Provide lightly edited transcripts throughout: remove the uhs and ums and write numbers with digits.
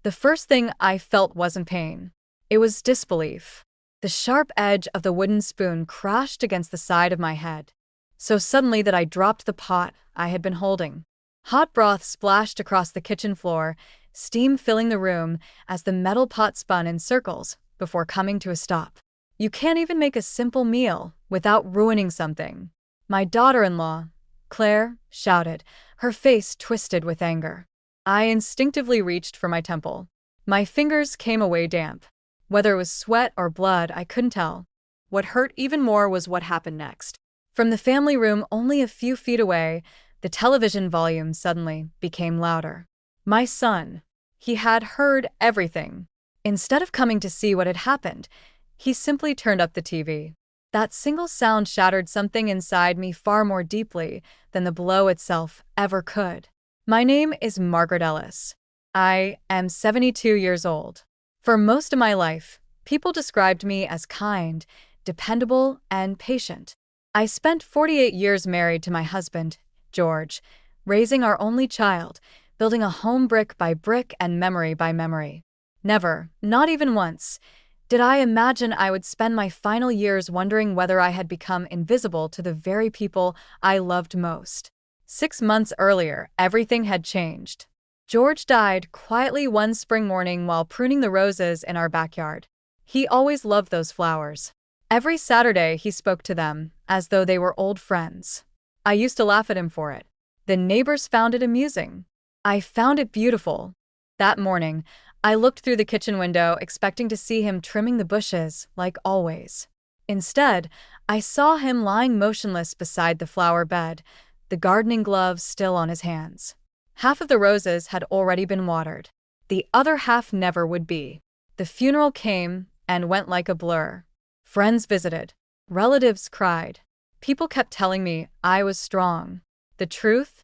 The first thing I felt wasn't pain. It was disbelief. The sharp edge of the wooden spoon crashed against the side of my head, so suddenly that I dropped the pot I had been holding. Hot broth splashed across the kitchen floor, steam filling the room as the metal pot spun in circles before coming to a stop. You can't even make a simple meal without ruining something, my daughter-in-law, Claire, shouted, her face twisted with anger. I instinctively reached for my temple. My fingers came away damp. Whether it was sweat or blood, I couldn't tell. What hurt even more was what happened next. From the family room only a few feet away, the television volume suddenly became louder. My son. He had heard everything. Instead of coming to see what had happened, he simply turned up the TV. That single sound shattered something inside me far more deeply than the blow itself ever could. My name is Margaret Ellis. I am 72 years old. For most of my life, people described me as kind, dependable, and patient. I spent 48 years married to my husband, George, raising our only child, building a home brick by brick and memory by memory. Never, not even once, did I imagine I would spend my final years wondering whether I had become invisible to the very people I loved most. 6 months earlier, everything had changed. George died quietly one spring morning while pruning the roses in our backyard. He always loved those flowers. Every Saturday he spoke to them, as though they were old friends. I used to laugh at him for it. The neighbors found it amusing. I found it beautiful. That morning, I looked through the kitchen window expecting to see him trimming the bushes, like always. Instead, I saw him lying motionless beside the flower bed, the gardening gloves still on his hands. Half of the roses had already been watered. The other half never would be. The funeral came and went like a blur. Friends visited. Relatives cried. People kept telling me I was strong. The truth?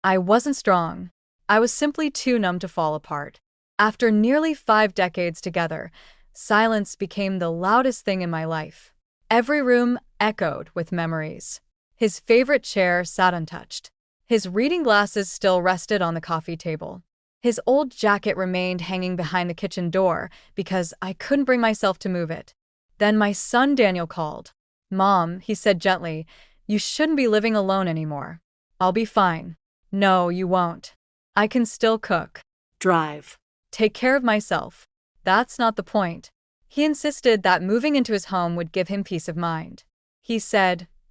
I wasn't strong. I was simply too numb to fall apart. After nearly 5 decades together, silence became the loudest thing in my life. Every room echoed with memories. His favorite chair sat untouched. His reading glasses still rested on the coffee table. His old jacket remained hanging behind the kitchen door because I couldn't bring myself to move it. Then my son Daniel called. "Mom," he said gently, "you shouldn't be living alone anymore." "I'll be fine." "No, you won't. I can still cook, drive, take care of myself." That's not the point. He insisted that moving into his home would give him peace of mind.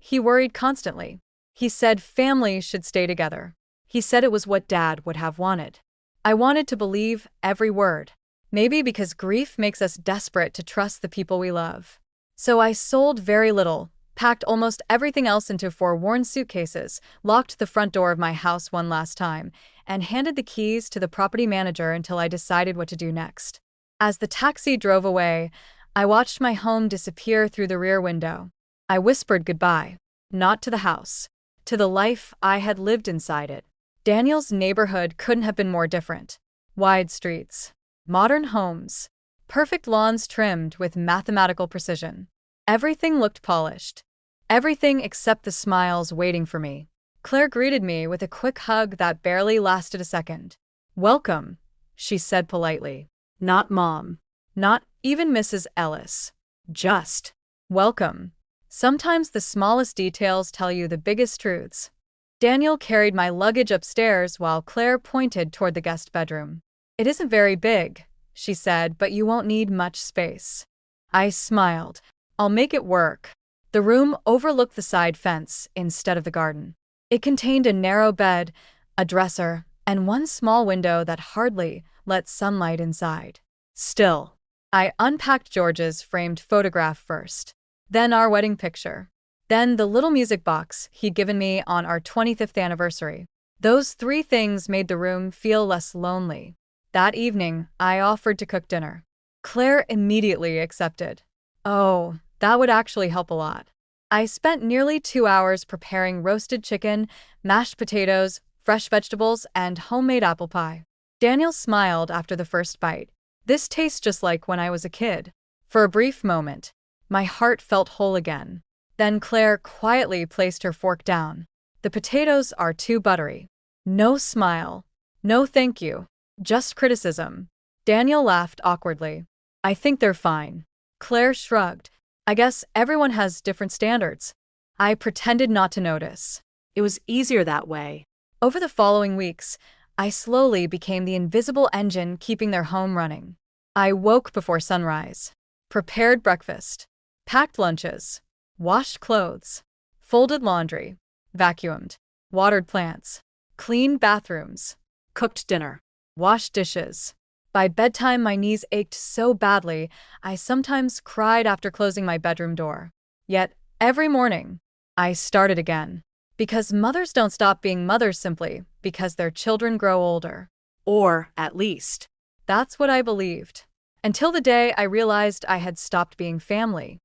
He worried constantly. He said family should stay together. He said it was what Dad would have wanted. I wanted to believe every word. Maybe because grief makes us desperate to trust the people we love. So I sold very little, packed almost everything else into 4 worn suitcases, locked the front door of my house one last time, and handed the keys to the property manager until I decided what to do next. As the taxi drove away, I watched my home disappear through the rear window. I whispered goodbye, not to the house, to the life I had lived inside it. Daniel's neighborhood couldn't have been more different. Wide streets, modern homes, perfect lawns trimmed with mathematical precision. Everything looked polished. Everything except the smiles waiting for me. Claire greeted me with a quick hug that barely lasted a second. "Welcome," she said politely. Not Mom. Not even Mrs. Ellis. Just welcome. Sometimes the smallest details tell you the biggest truths. Daniel carried my luggage upstairs while Claire pointed toward the guest bedroom. "It isn't very big," she said, "but you won't need much space." I smiled. "I'll make it work." The room overlooked the side fence instead of the garden. It contained a narrow bed, a dresser, and one small window that hardly let sunlight inside. Still, I unpacked George's framed photograph first, then our wedding picture, then the little music box he'd given me on our 25th anniversary. Those 3 things made the room feel less lonely. That evening, I offered to cook dinner. Claire immediately accepted. Oh, that would actually help a lot. I spent nearly 2 hours preparing roasted chicken, mashed potatoes, fresh vegetables, and homemade apple pie. Daniel smiled after the first bite. "This tastes just like when I was a kid." For a brief moment, my heart felt whole again. Then Claire quietly placed her fork down. "The potatoes are too buttery." No smile. No thank you. Just criticism. Daniel laughed awkwardly. I think they're fine. Claire shrugged. I guess everyone has different standards. I pretended not to notice. It was easier that way. Over the following weeks, I slowly became the invisible engine keeping their home running. I woke before sunrise, prepared breakfast, packed lunches, washed clothes, folded laundry, vacuumed, watered plants, cleaned bathrooms, Cooked dinner. washed dishes. By bedtime, my knees ached so badly, I sometimes cried after closing my bedroom door. Yet, every morning, I started again. Because mothers don't stop being mothers simply because their children grow older. Or, at least. That's what I believed. Until the day I realized I had stopped being family,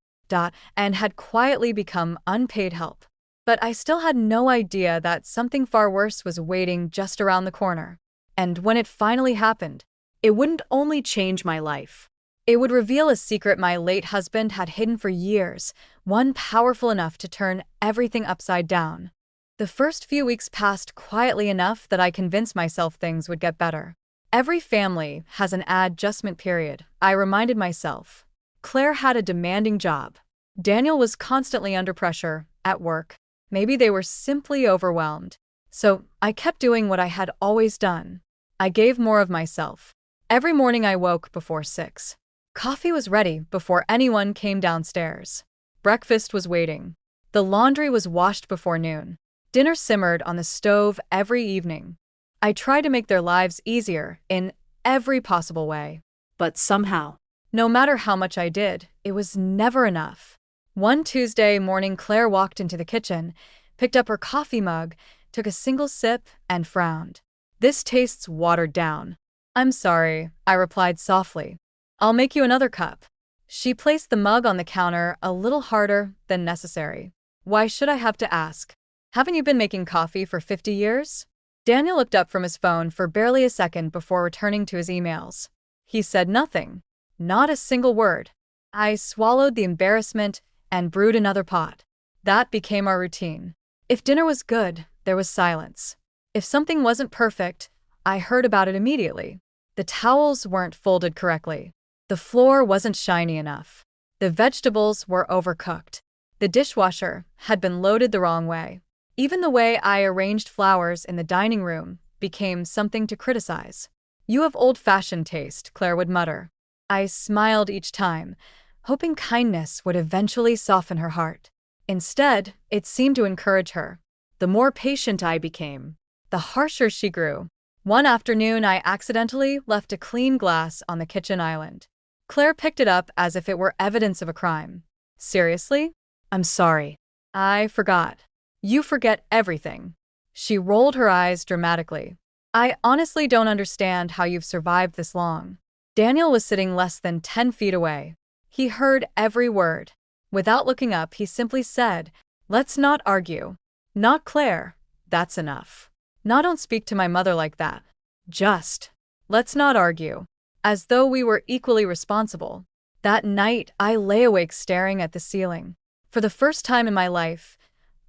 and had quietly become unpaid help. But I still had no idea that something far worse was waiting just around the corner. And when it finally happened, It wouldn't only change my life. it would reveal a secret my late husband had hidden for years, one powerful enough to turn everything upside down. The first few weeks passed quietly enough that I convinced myself things would get better. Every family has an adjustment period, I reminded myself. Claire had a demanding job. Daniel was constantly under pressure, at work. Maybe they were simply overwhelmed. So I kept doing what I had always done. I gave more of myself. Every morning I woke before 6. Coffee was ready before anyone came downstairs. Breakfast was waiting. The laundry was washed before noon. Dinner simmered on the stove every evening. I tried to make their lives easier in every possible way. But somehow, No matter how much I did, it was never enough. One Tuesday morning, Claire walked into the kitchen, picked up her coffee mug, took a single sip, and frowned. This tastes watered down. I'm sorry, I replied softly. I'll make you another cup. She placed the mug on the counter a little harder than necessary. Why should I have to ask? Haven't you been making coffee for 50 years? Daniel looked up from his phone for barely a second before returning to his emails. He said nothing. Not a single word. I swallowed the embarrassment and brewed another pot. That became our routine. If dinner was good, there was silence. If something wasn't perfect, I heard about it immediately. The towels weren't folded correctly. The floor wasn't shiny enough. The vegetables were overcooked. The dishwasher had been loaded the wrong way. Even the way I arranged flowers in the dining room became something to criticize. You have old-fashioned taste, Claire would mutter. I smiled each time, hoping kindness would eventually soften her heart. Instead, it seemed to encourage her. The more patient I became, the harsher she grew. One afternoon, I accidentally left a clean glass on the kitchen island. Claire picked it up as if it were evidence of a crime. Seriously? I'm sorry. I forgot. You forget everything. She rolled her eyes dramatically. I honestly don't understand how you've survived this long. Daniel was sitting less than 10 feet away. He heard every word. Without looking up, he simply said, "Let's not argue." Not Claire. That's enough. Now don't speak to my mother like that. Just, let's not argue. As though we were equally responsible. That night, I lay awake staring at the ceiling. For the first time in my life,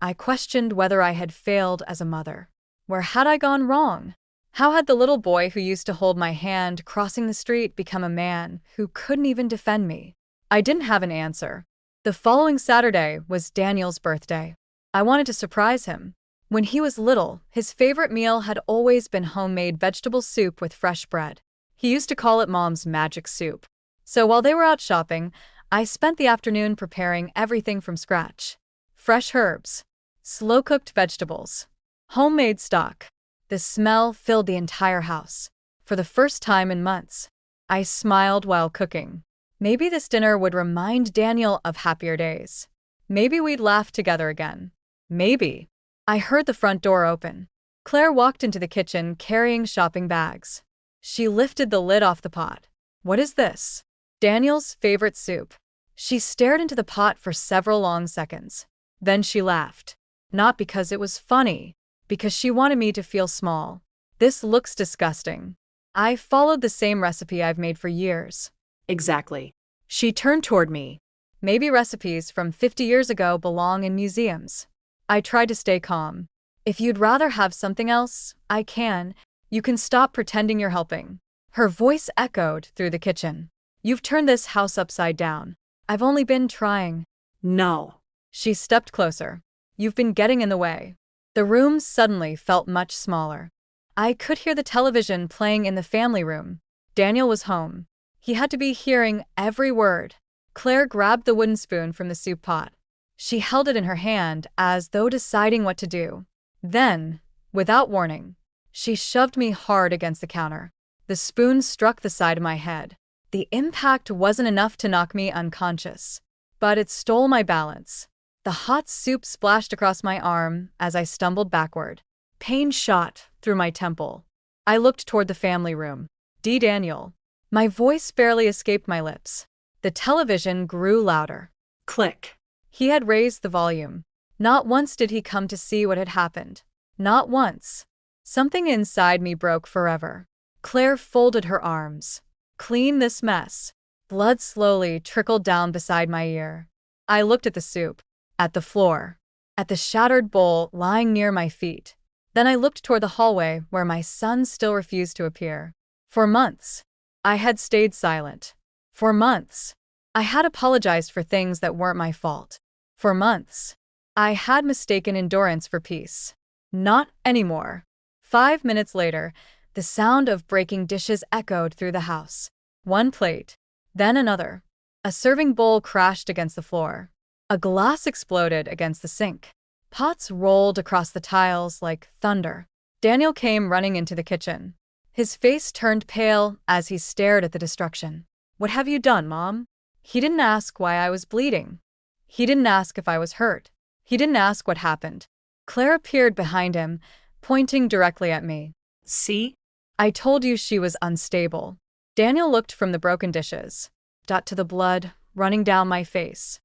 I questioned whether I had failed as a mother. Where had I gone wrong? How had the little boy who used to hold my hand crossing the street become a man who couldn't even defend me? I didn't have an answer. The following Saturday was Daniel's birthday. I wanted to surprise him. When he was little, his favorite meal had always been homemade vegetable soup with fresh bread. He used to call it Mom's magic soup. So while they were out shopping, I spent the afternoon preparing everything from scratch. Fresh herbs, slow-cooked vegetables, homemade stock. The smell filled the entire house. For the first time in months, I smiled while cooking. Maybe this dinner would remind Daniel of happier days. Maybe we'd laugh together again. Maybe. I heard the front door open. Claire walked into the kitchen carrying shopping bags. She lifted the lid off the pot. What is this? Daniel's favorite soup. She stared into the pot for several long seconds. Then she laughed. Not because it was funny, because she wanted me to feel small. This looks disgusting. I followed the same recipe I've made for years. Exactly. She turned toward me. Maybe recipes from 50 years ago belong in museums. I tried to stay calm. If you'd rather have something else, I can. You can stop pretending you're helping. Her voice echoed through the kitchen. You've turned this house upside down. I've only been trying. No. She stepped closer. You've been getting in the way. The room suddenly felt much smaller. I could hear the television playing in the family room. Daniel was home. He had to be hearing every word. Claire grabbed the wooden spoon from the soup pot. She held it in her hand as though deciding what to do. Then, without warning, she shoved me hard against the counter. The spoon struck the side of my head. The impact wasn't enough to knock me unconscious, but it stole my balance. The hot soup splashed across my arm as I stumbled backward. Pain shot through my temple. I looked toward the family room. Daniel. My voice barely escaped my lips. The television grew louder. Click. He had raised the volume. Not once did he come to see what had happened. Not once. Something inside me broke forever. Claire folded her arms. Clean this mess. Blood slowly trickled down beside my ear. I looked at the soup, at the floor, at the shattered bowl lying near my feet. Then I looked toward the hallway where my son still refused to appear. For months, I had stayed silent. For months, I had apologized for things that weren't my fault. For months, I had mistaken endurance for peace. Not anymore. 5 minutes later, the sound of breaking dishes echoed through the house. One plate, then another. A serving bowl crashed against the floor. A glass exploded against the sink. Pots rolled across the tiles like thunder. Daniel came running into the kitchen. His face turned pale as he stared at the destruction. What have you done, Mom? He didn't ask why I was bleeding. He didn't ask if I was hurt. He didn't ask what happened. Claire appeared behind him, pointing directly at me. See? I told you she was unstable. Daniel looked from the broken dishes, to the blood running down my face,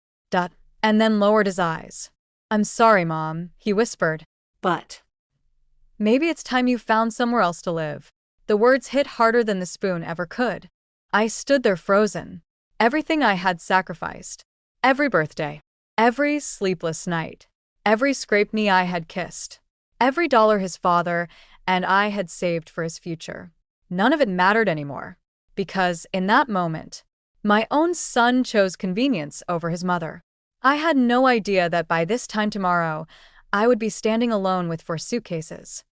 and then lowered his eyes. I'm sorry, Mom, he whispered. But maybe it's time you found somewhere else to live. The words hit harder than the spoon ever could. I stood there frozen. Everything I had sacrificed. Every birthday. Every sleepless night. Every scraped knee I had kissed. Every dollar his father and I had saved for his future. None of it mattered anymore. Because, in that moment, my own son chose convenience over his mother. I had no idea that by this time tomorrow, I would be standing alone with 4 suitcases.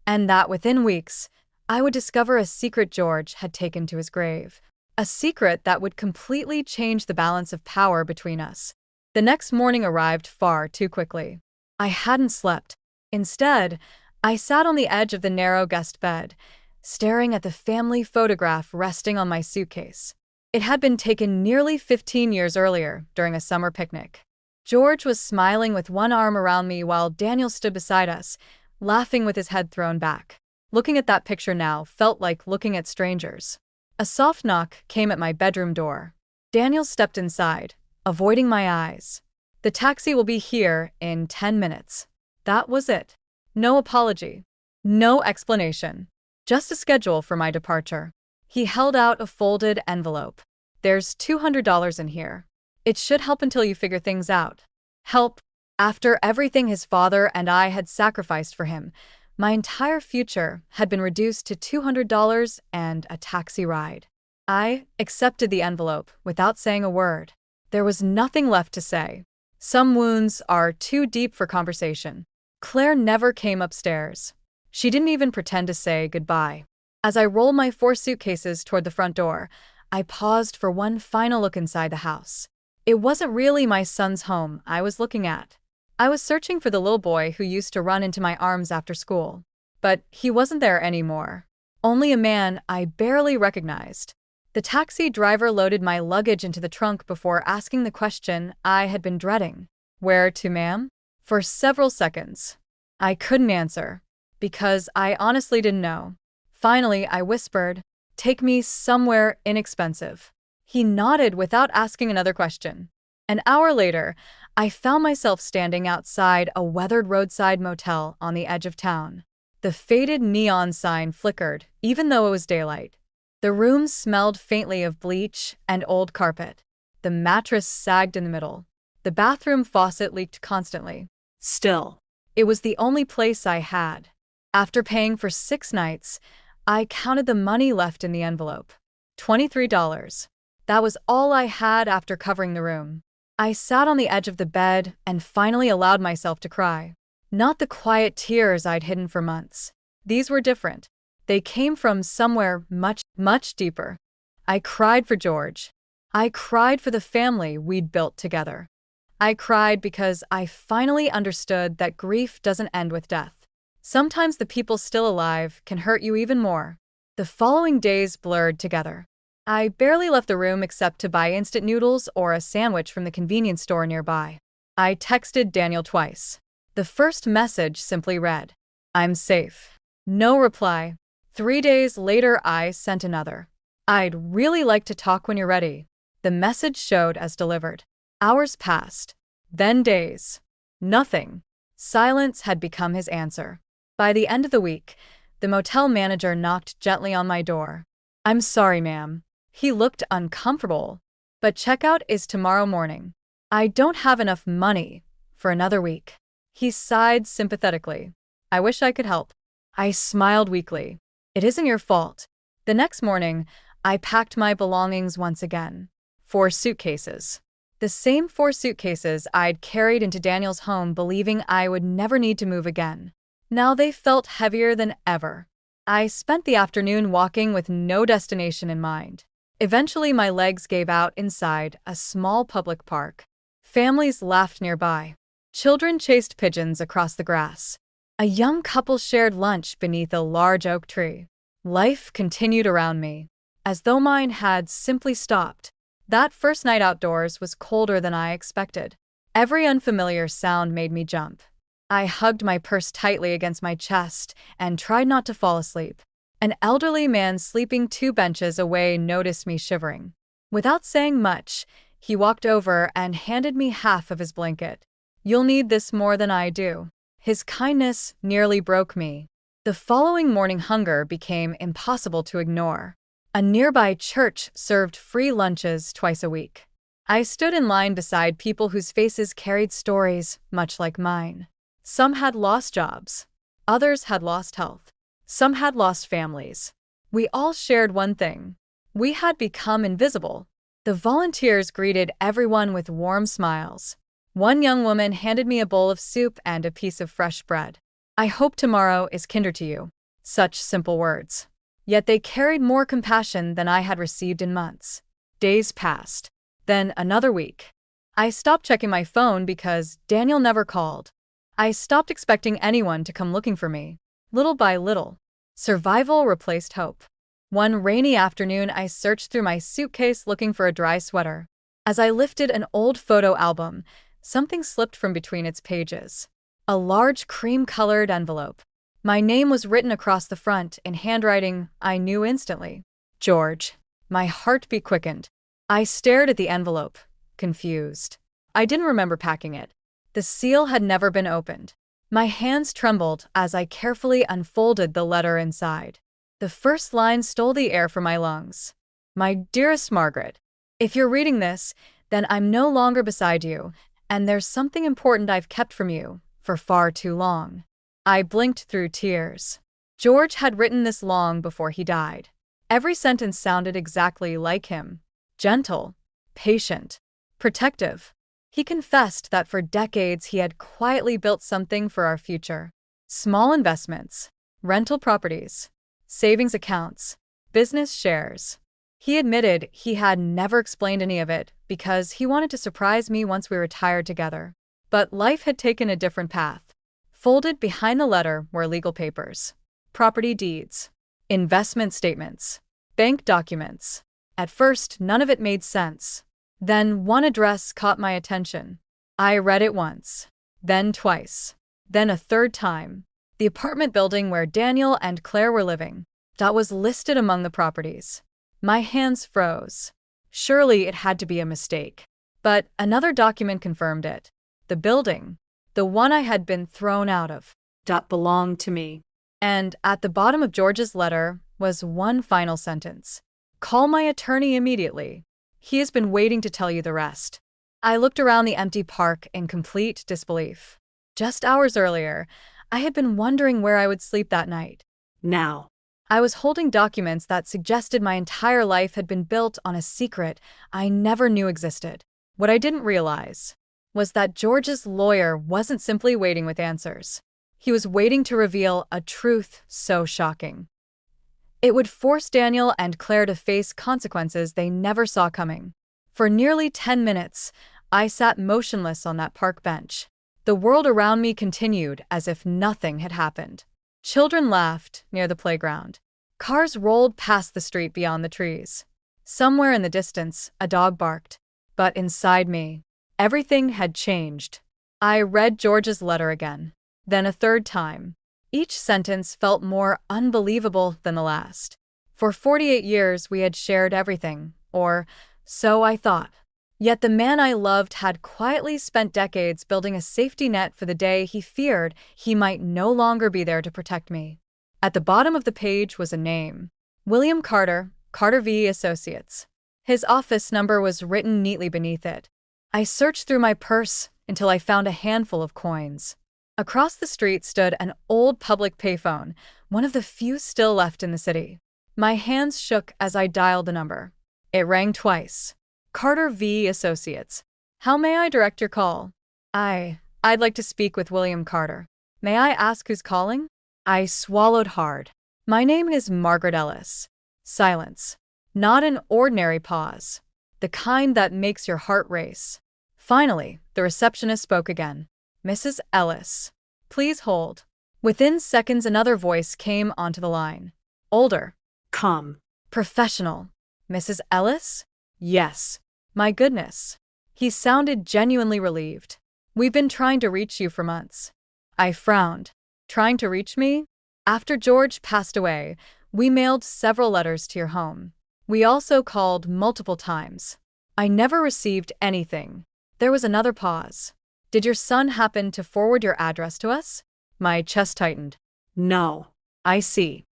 And that within weeks, I would discover a secret George had taken to his grave. A secret that would completely change the balance of power between us. The next morning arrived far too quickly. I hadn't slept. Instead, I sat on the edge of the narrow guest bed, staring at the family photograph resting on my suitcase. It had been taken nearly 15 years earlier during a summer picnic. George was smiling with one arm around me while Daniel stood beside us, laughing with his head thrown back. Looking at that picture now felt like looking at strangers. A soft knock came at my bedroom door. Daniel stepped inside, avoiding my eyes. The taxi will be here in 10 minutes. That was it. No apology. No explanation. Just a schedule for my departure. He held out a folded envelope. There's $200 in here. It should help until you figure things out. Help. After everything his father and I had sacrificed for him, my entire future had been reduced to $200 and a taxi ride. I accepted the envelope without saying a word. There was nothing left to say. Some wounds are too deep for conversation. Claire never came upstairs. She didn't even pretend to say goodbye. As I rolled my 4 suitcases toward the front door, I paused for one final look inside the house. It wasn't really my son's home I was looking at. I was searching for the little boy who used to run into my arms after school. But he wasn't there anymore. Only a man I barely recognized. The taxi driver loaded my luggage into the trunk before asking the question I had been dreading. Where to, ma'am? For several seconds, I couldn't answer, because I honestly didn't know. Finally, I whispered, "Take me somewhere inexpensive." He nodded without asking another question. An hour later, I found myself standing outside a weathered roadside motel on the edge of town. The faded neon sign flickered, even though it was daylight. The room smelled faintly of bleach and old carpet. The mattress sagged in the middle. The bathroom faucet leaked constantly. Still, it was the only place I had. After paying for 6 nights, I counted the money left in the envelope. $23. That was all I had after covering the room. I sat on the edge of the bed and finally allowed myself to cry. Not the quiet tears I'd hidden for months. These were different. They came from somewhere much, much deeper. I cried for George. I cried for the family we'd built together. I cried because I finally understood that grief doesn't end with death. Sometimes the people still alive can hurt you even more. The following days blurred together. I barely left the room except to buy instant noodles or a sandwich from the convenience store nearby. I texted Daniel twice. The first message simply read, "I'm safe." No reply. 3 days later, I sent another. "I'd really like to talk when you're ready." The message showed as delivered. Hours passed. Then days. Nothing. Silence had become his answer. By the end of the week, the motel manager knocked gently on my door. "I'm sorry, ma'am." He looked uncomfortable. "But checkout is tomorrow morning. I don't have enough money for another week." He sighed sympathetically. "I wish I could help." I smiled weakly. "It isn't your fault." The next morning, I packed my belongings once again. 4 suitcases. The same 4 suitcases I'd carried into Daniel's home believing I would never need to move again. Now they felt heavier than ever. I spent the afternoon walking with no destination in mind. Eventually, my legs gave out inside a small public park. Families laughed nearby. Children chased pigeons across the grass. A young couple shared lunch beneath a large oak tree. Life continued around me, as though mine had simply stopped. That first night outdoors was colder than I expected. Every unfamiliar sound made me jump. I hugged my purse tightly against my chest and tried not to fall asleep. An elderly man sleeping 2 benches away noticed me shivering. Without saying much, he walked over and handed me half of his blanket. "You'll need this more than I do." His kindness nearly broke me. The following morning, hunger became impossible to ignore. A nearby church served free lunches twice a week. I stood in line beside people whose faces carried stories much like mine. Some had lost jobs. Others had lost health. Some had lost families. We all shared one thing. We had become invisible. The volunteers greeted everyone with warm smiles. One young woman handed me a bowl of soup and a piece of fresh bread. "I hope tomorrow is kinder to you." Such simple words. Yet they carried more compassion than I had received in months. Days passed. Then another week. I stopped checking my phone because Daniel never called. I stopped expecting anyone to come looking for me. Little by little, survival replaced hope. One rainy afternoon, I searched through my suitcase looking for a dry sweater. As I lifted an old photo album, something slipped from between its pages. A large cream-colored envelope. My name was written across the front in handwriting I knew instantly. George. My heartbeat quickened. I stared at the envelope, confused. I didn't remember packing it. The seal had never been opened. My hands trembled as I carefully unfolded the letter inside. The first line stole the air from my lungs. "My dearest Margaret, if you're reading this, then I'm no longer beside you, and there's something important I've kept from you for far too long." I blinked through tears. George had written this long before he died. Every sentence sounded exactly like him. Gentle, patient, protective. He confessed that for decades he had quietly built something for our future. Small investments, rental properties, savings accounts, business shares. He admitted he had never explained any of it because he wanted to surprise me once we retired together. But life had taken a different path. Folded behind the letter were legal papers, property deeds, investment statements, bank documents. At first, none of it made sense. Then one address caught my attention. I read it once, then twice, then a third time. The apartment building where Daniel and Claire were living. That was listed among the properties. My hands froze. Surely it had to be a mistake. But another document confirmed it. The building, the one I had been thrown out of, That belonged to me. And at the bottom of George's letter was one final sentence. "Call my attorney immediately. He has been waiting to tell you the rest." I looked around the empty park in complete disbelief. Just hours earlier, I had been wondering where I would sleep that night. Now. I was holding documents that suggested my entire life had been built on a secret I never knew existed. What I didn't realize was that George's lawyer wasn't simply waiting with answers. He was waiting to reveal a truth so shocking. It would force Daniel and Claire to face consequences they never saw coming. For nearly 10 minutes, I sat motionless on that park bench. The world around me continued as if nothing had happened. Children laughed near the playground. Cars rolled past the street beyond the trees. Somewhere in the distance, a dog barked. But inside me, everything had changed. I read George's letter again, then a third time. Each sentence felt more unbelievable than the last. For 48 years, we had shared everything, or so I thought. Yet the man I loved had quietly spent decades building a safety net for the day he feared he might no longer be there to protect me. At the bottom of the page was a name: William Carter, Carter v. Associates. His office number was written neatly beneath it. I searched through my purse until I found a handful of coins. Across the street stood an old public payphone, one of the few still left in the city. My hands shook as I dialed the number. It rang twice. Carter v. Associates. How may I direct your call? I'd like to speak with William Carter. May I ask who's calling? I swallowed hard. My name is Margaret Ellis. Silence. Not an ordinary pause. The kind that makes your heart race. Finally, the receptionist spoke again. Mrs. Ellis. Please hold. Within seconds, another voice came onto the line. Older. Come. Professional. Mrs. Ellis? Yes. My goodness. He sounded genuinely relieved. We've been trying to reach you for months. I frowned. Trying to reach me? After George passed away, we mailed several letters to your home. We also called multiple times. I never received anything. There was another pause. Did your son happen to forward your address to us? My chest tightened. No. I see.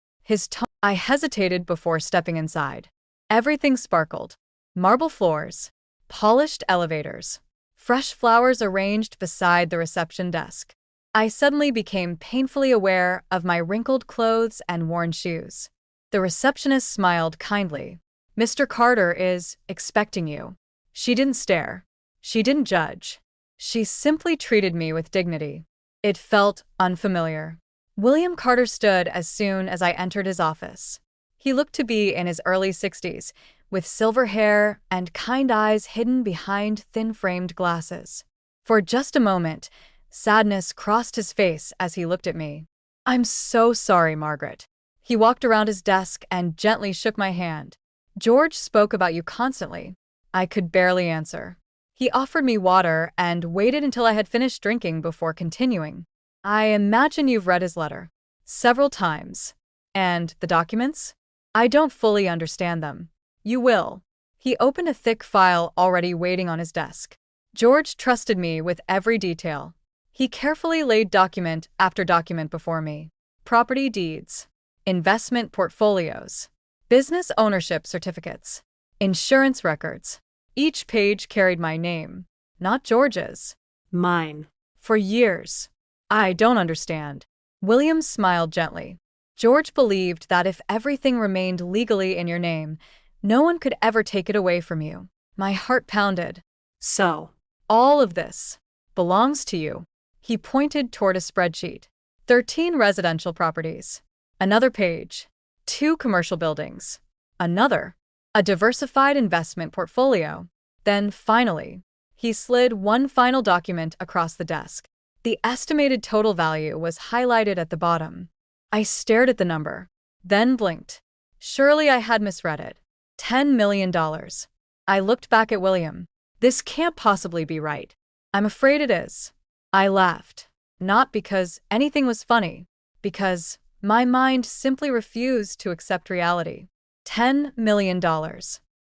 I hesitated before stepping inside. Everything sparkled. Marble floors, polished elevators, fresh flowers arranged beside the reception desk. I suddenly became painfully aware of my wrinkled clothes and worn shoes. The receptionist smiled kindly. Mr. Carter is expecting you. She didn't stare. She didn't judge. She simply treated me with dignity. It felt unfamiliar. William Carter stood as soon as I entered his office. He looked to be in his early 60s, with silver hair and kind eyes hidden behind thin-framed glasses. For just a moment, sadness crossed his face as he looked at me. I'm so sorry, Margaret. He walked around his desk and gently shook my hand. George spoke about you constantly. I could barely answer. He offered me water and waited until I had finished drinking before continuing. I imagine you've read his letter. Several times. And the documents? I don't fully understand them. You will. He opened a thick file already waiting on his desk. George trusted me with every detail. He carefully laid document after document before me. Property deeds, investment portfolios, business ownership certificates, insurance records. Each page carried my name, not George's. Mine. For years. I don't understand. William smiled gently. George believed that if everything remained legally in your name, no one could ever take it away from you. My heart pounded. So. All of this belongs to you. He pointed toward a spreadsheet. 13 residential properties. Another page. 2 commercial buildings. Another. A diversified investment portfolio. Then, finally, he slid one final document across the desk. The estimated total value was highlighted at the bottom. I stared at the number, then blinked. Surely I had misread it. $10 million. I looked back at William. This can't possibly be right. I'm afraid it is. I laughed. Not because anything was funny, because my mind simply refused to accept reality. $10 million.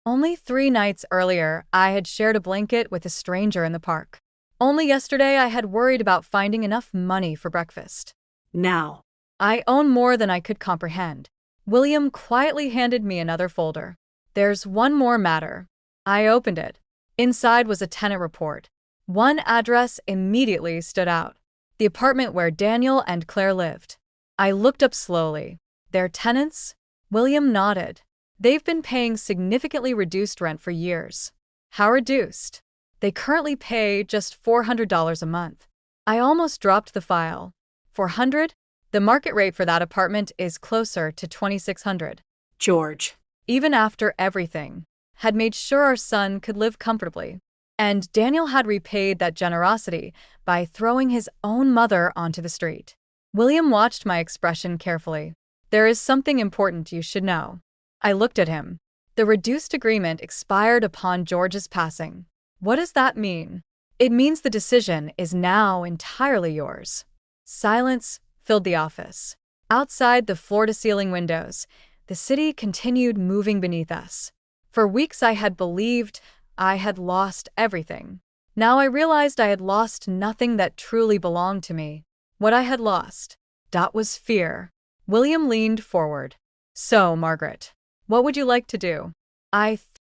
Only 3 nights earlier, I had shared a blanket with a stranger in the park. Only yesterday, I had worried about finding enough money for breakfast. Now. I own more than I could comprehend. William quietly handed me another folder. There's one more matter. I opened it. Inside was a tenant report. One address immediately stood out. The apartment where Daniel and Claire lived. I looked up slowly. Their tenants? William nodded. They've been paying significantly reduced rent for years. How reduced? They currently pay just $400 a month. I almost dropped the file. 400? The market rate for that apartment is closer to 2,600. George. Even after everything, had made sure our son could live comfortably. And Daniel had repaid that generosity by throwing his own mother onto the street. William watched my expression carefully. There is something important you should know. I looked at him. The reduced agreement expired upon George's passing. What does that mean? It means the decision is now entirely yours. Silence filled the office. Outside the floor-to-ceiling windows, the city continued moving beneath us. For weeks I had believed I had lost everything. Now I realized I had lost nothing that truly belonged to me. What I had lost, that was fear. William leaned forward. So, Margaret, what would you like to do?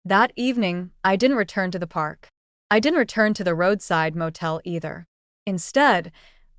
That evening, I didn't return to the park. I didn't return to the roadside motel either. Instead,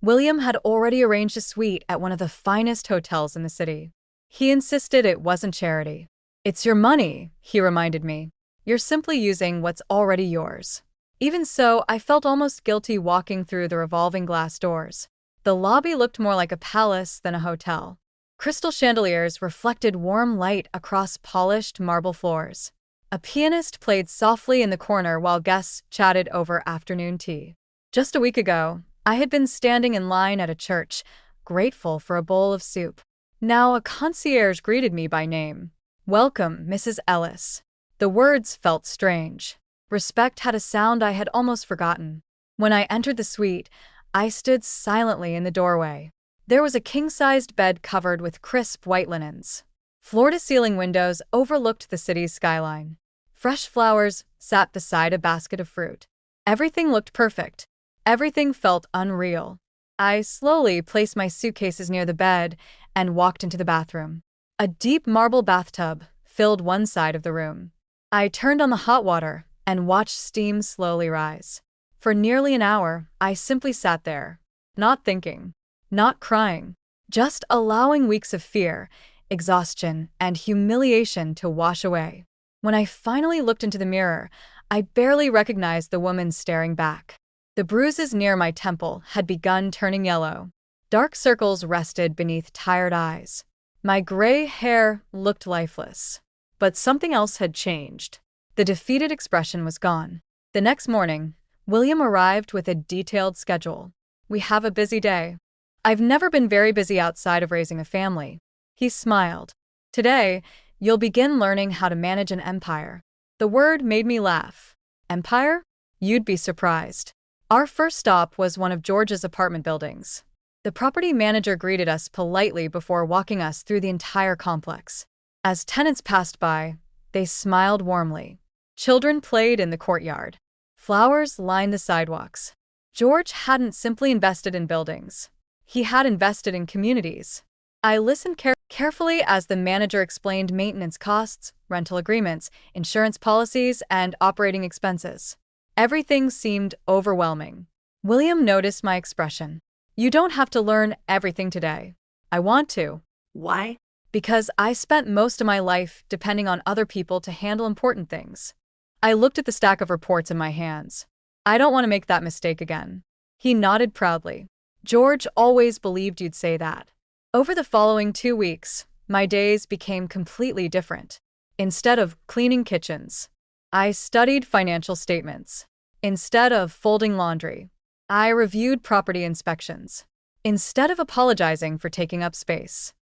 William had already arranged a suite at one of the finest hotels in the city. He insisted it wasn't charity. It's your money, he reminded me. You're simply using what's already yours. Even so, I felt almost guilty walking through the revolving glass doors. The lobby looked more like a palace than a hotel. Crystal chandeliers reflected warm light across polished marble floors. A pianist played softly in the corner while guests chatted over afternoon tea. Just a week ago, I had been standing in line at a church, grateful for a bowl of soup. Now a concierge greeted me by name. Welcome, Mrs. Ellis. The words felt strange. Respect had a sound I had almost forgotten. When I entered the suite, I stood silently in the doorway. There was a king-sized bed covered with crisp white linens. Floor-to-ceiling windows overlooked the city's skyline. Fresh flowers sat beside a basket of fruit. Everything looked perfect. Everything felt unreal. I slowly placed my suitcases near the bed and walked into the bathroom. A deep marble bathtub filled one side of the room. I turned on the hot water and watched steam slowly rise. For nearly an hour, I simply sat there, not thinking, not crying, just allowing weeks of fear, exhaustion, and humiliation to wash away. When I finally looked into the mirror, I barely recognized the woman staring back. The bruises near my temple had begun turning yellow. Dark circles rested beneath tired eyes. My gray hair looked lifeless. But something else had changed. The defeated expression was gone. The next morning, William arrived with a detailed schedule. We have a busy day. I've never been very busy outside of raising a family. He smiled. Today, you'll begin learning how to manage an empire. The word made me laugh. Empire? You'd be surprised. Our first stop was one of George's apartment buildings. The property manager greeted us politely before walking us through the entire complex. As tenants passed by, they smiled warmly. Children played in the courtyard. Flowers lined the sidewalks. George hadn't simply invested in buildings. He had invested in communities. I listened carefully as the manager explained maintenance costs, rental agreements, insurance policies, and operating expenses. Everything seemed overwhelming. William noticed my expression. You don't have to learn everything today. I want to. Why? Because I spent most of my life depending on other people to handle important things. I looked at the stack of reports in my hands. I don't want to make that mistake again. He nodded proudly. George always believed you'd say that. Over the following 2 weeks, my days became completely different. Instead of cleaning kitchens, I studied financial statements. Instead of folding laundry, I reviewed property inspections. Instead of apologizing for taking up space,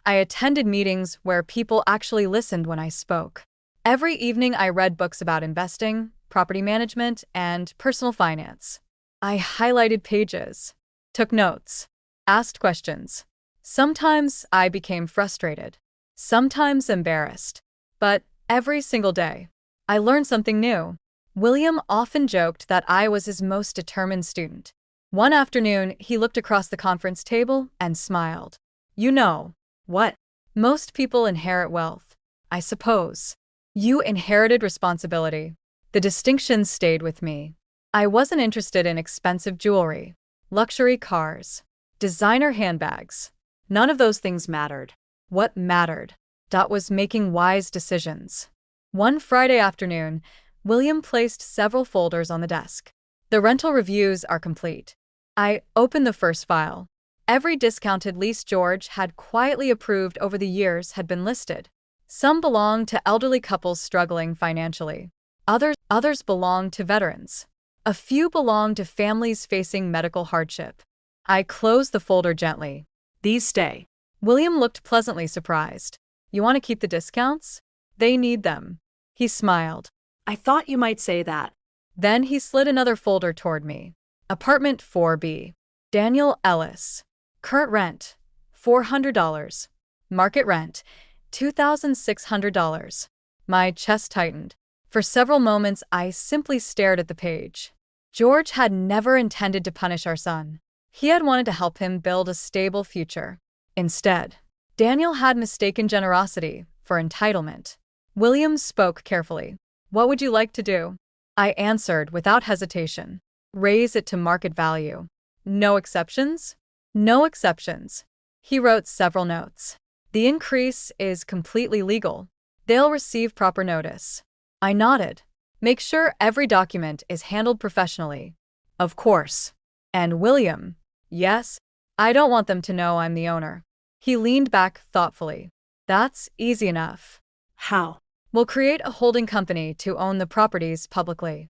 I attended meetings where people actually listened when I spoke. Every evening I read books about investing, property management, and personal finance. I highlighted pages, took notes, asked questions. Sometimes I became frustrated, sometimes embarrassed. But every single day, I learned something new. William often joked that I was his most determined student. One afternoon, he looked across the conference table and smiled. You know, what? Most people inherit wealth, I suppose. You inherited responsibility. The distinction stayed with me. I wasn't interested in expensive jewelry, luxury cars, designer handbags. None of those things mattered. What mattered? Dot was making wise decisions. One Friday afternoon, William placed several folders on the desk. The rental reviews are complete. I opened the first file. Every discounted lease George had quietly approved over the years had been listed. Some belonged to elderly couples struggling financially. Others belonged to veterans. A few belonged to families facing medical hardship. I closed the folder gently. These stay. William looked pleasantly surprised. You want to keep the discounts? They need them. He smiled. I thought you might say that. Then he slid another folder toward me. Apartment 4B. Daniel Ellis. Current rent, $400. Market rent, $2,600. My chest tightened. For several moments, I simply stared at the page. George had never intended to punish our son. He had wanted to help him build a stable future. Instead, Daniel had mistaken generosity for entitlement. William spoke carefully. What would you like to do? I answered without hesitation. Raise it to market value. No exceptions? No exceptions. He wrote several notes. The increase is completely legal. They'll receive proper notice. I nodded. Make sure every document is handled professionally. Of course. And William? Yes? I don't want them to know I'm the owner. He leaned back thoughtfully. That's easy enough. How? We'll create a holding company to own the properties publicly.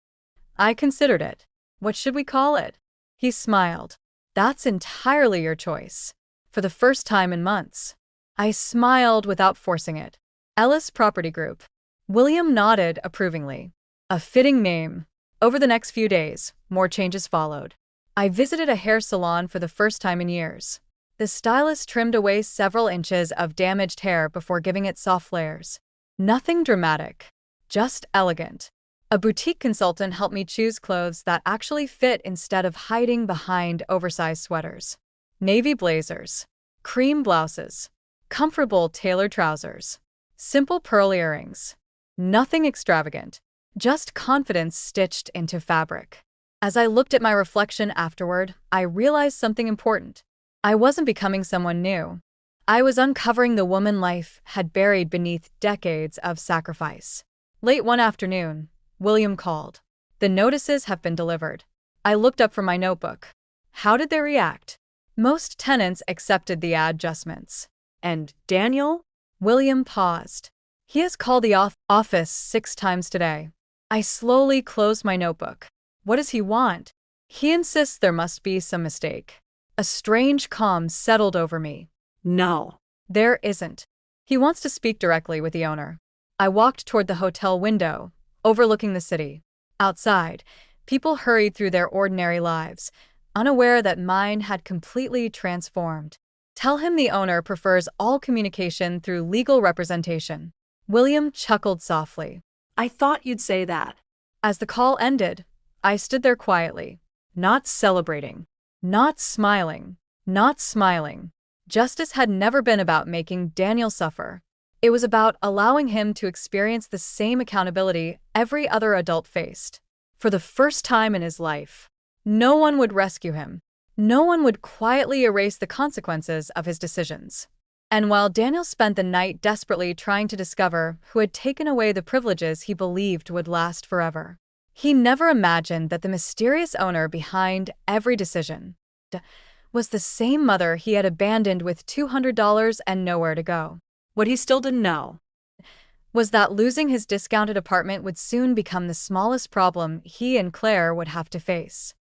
I considered it. What should we call it? He smiled. That's entirely your choice. For the first time in months. I smiled without forcing it. Ellis Property Group. William nodded approvingly. A fitting name. Over the next few days, more changes followed. I visited a hair salon for the first time in years. The stylist trimmed away several inches of damaged hair before giving it soft layers. Nothing dramatic, just elegant. A boutique consultant helped me choose clothes that actually fit instead of hiding behind oversized sweaters. Navy blazers, cream blouses, comfortable tailored trousers, simple pearl earrings. Nothing extravagant, just confidence stitched into fabric. As I looked at my reflection afterward, I realized something important. I wasn't becoming someone new. I was uncovering the woman life had buried beneath decades of sacrifice. Late one afternoon, William called. The notices have been delivered. I looked up from my notebook. How did they react? Most tenants accepted the adjustments. And Daniel? William paused. He has called the office 6 times today. I slowly closed my notebook. What does he want? He insists there must be some mistake. A strange calm settled over me. No. There isn't. He wants to speak directly with the owner. I walked toward the hotel window, overlooking the city. Outside, people hurried through their ordinary lives, unaware that mine had completely transformed. Tell him the owner prefers all communication through legal representation. William chuckled softly. I thought you'd say that. As the call ended, I stood there quietly, not celebrating, not smiling. Justice had never been about making Daniel suffer. It was about allowing him to experience the same accountability every other adult faced. For the first time in his life, no one would rescue him. No one would quietly erase the consequences of his decisions. And while Daniel spent the night desperately trying to discover who had taken away the privileges he believed would last forever, he never imagined that the mysterious owner behind every decision was the same mother he had abandoned with $200 and nowhere to go. What he still didn't know was that losing his discounted apartment would soon become the smallest problem he and Claire would have to face.